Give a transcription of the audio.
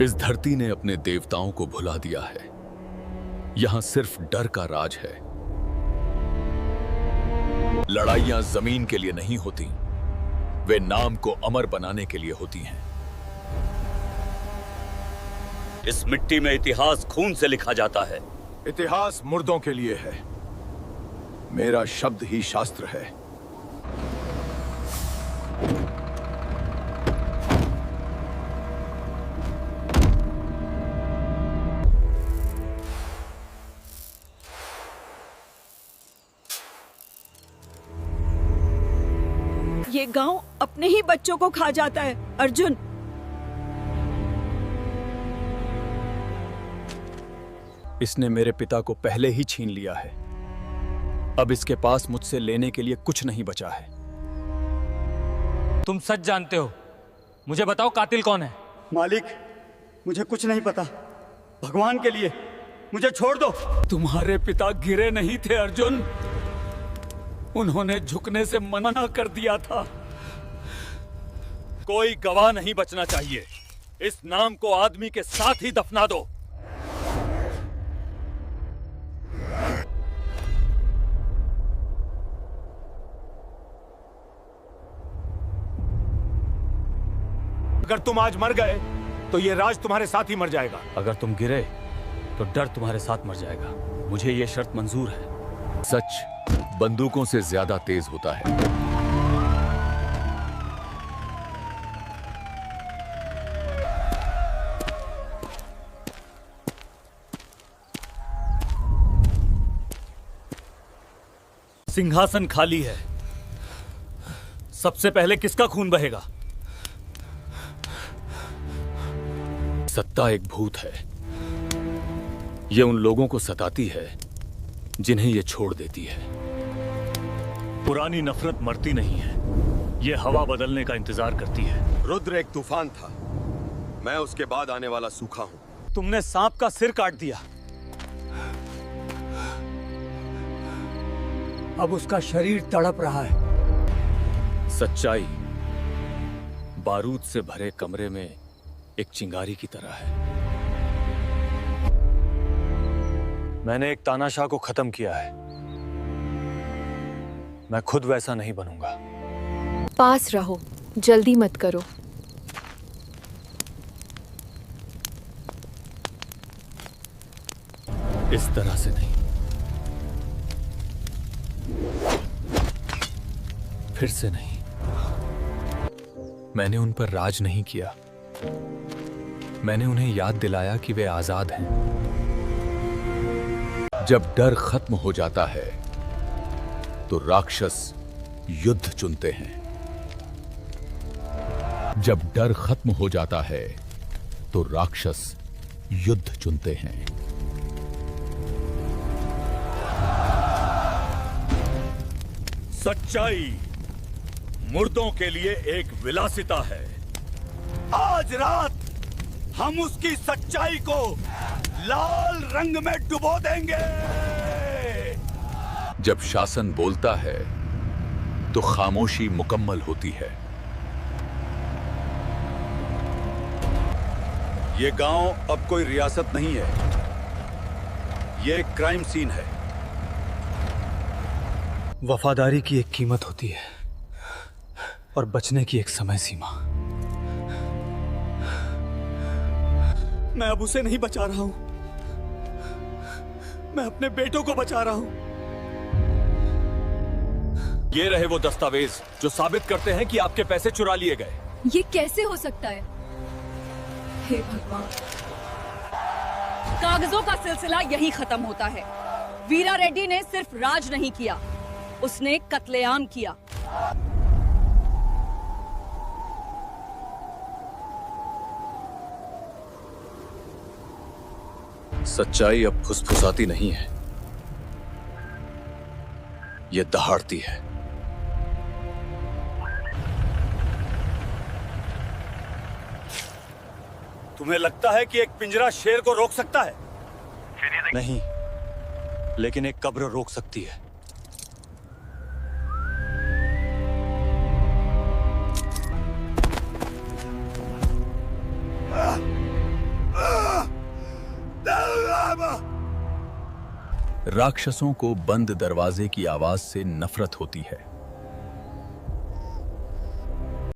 इस धरती ने अपने देवताओं को भुला दिया है। यहां सिर्फ डर का राज है। लड़ाइयां जमीन के लिए नहीं होती, वे नाम को अमर बनाने के लिए होती हैं। इस मिट्टी में इतिहास खून से लिखा जाता है। इतिहास मुर्दों के लिए है। मेरा शब्द ही शास्त्र है। ये गांव अपने ही बच्चों को खा जाता है। अर्जुन, इसने मेरे पिता को पहले ही छीन लिया है। अब इसके पास मुझसे लेने के लिए कुछ नहीं बचा है। तुम सच जानते हो। मुझे बताओ कातिल कौन है? मालिक, मुझे कुछ नहीं पता। भगवान के लिए मुझे छोड़ दो। तुम्हारे पिता गिरे नहीं थे अर्जुन, उन्होंने झुकने से मना कर दिया था। कोई गवाह नहीं बचना चाहिए। इस नाम को आदमी के साथ ही दफना दो। अगर तुम आज मर गए तो ये राज तुम्हारे साथ ही मर जाएगा। अगर तुम गिरे तो डर तुम्हारे साथ मर जाएगा। मुझे ये शर्त मंजूर है। सच बंदूकों से ज्यादा तेज होता है। सिंहासन खाली है। सबसे पहले किसका खून बहेगा? सत्ता एक भूत है। ये उन लोगों को सताती है जिन्हें ये छोड़ देती है। पुरानी नफरत मरती नहीं है, ये हवा बदलने का इंतजार करती है। रुद्र एक तूफान था, मैं उसके बाद आने वाला सूखा हूं। तुमने सांप का सिर काट दिया, अब उसका शरीर तड़प रहा है। सच्चाई बारूद से भरे कमरे में एक चिंगारी की तरह है। मैंने एक तानाशाह को खत्म किया है। मैं खुद वैसा नहीं बनूंगा। पास रहो, जल्दी मत करो। इस तरह से नहीं, फिर से नहीं। मैंने उन पर राज नहीं किया। मैंने उन्हें याद दिलाया कि वे आजाद हैं। जब डर खत्म हो जाता है तो राक्षस युद्ध चुनते हैं। जब डर खत्म हो जाता है तो राक्षस युद्ध चुनते हैं। सच्चाई मुर्दों के लिए एक विलासिता है। आज रात हम उसकी सच्चाई को लाल रंग में डुबो देंगे। जब शासन बोलता है तो खामोशी मुकम्मल होती है। ये गांव अब कोई रियासत नहीं है, ये एक क्राइम सीन है। वफादारी की एक कीमत होती है और बचने की एक समय सीमा। मैं अब उसे नहीं बचा रहा हूं, मैं अपने बेटों को बचा रहा हूं। ये रहे वो दस्तावेज जो साबित करते हैं कि आपके पैसे चुरा लिए गए। ये कैसे हो सकता है? हे भगवान! कागजों का सिलसिला यही खत्म होता है। वीरा रेड्डी ने सिर्फ राज नहीं किया, उसने कत्लेआम किया। सच्चाई अब फुसफुसाती नहीं है, ये दहाड़ती है। तुम्हें लगता है कि एक पिंजरा शेर को रोक सकता है? नहीं, लेकिन एक कब्र रोक सकती है। राक्षसों को बंद दरवाजे की आवाज से नफरत होती है।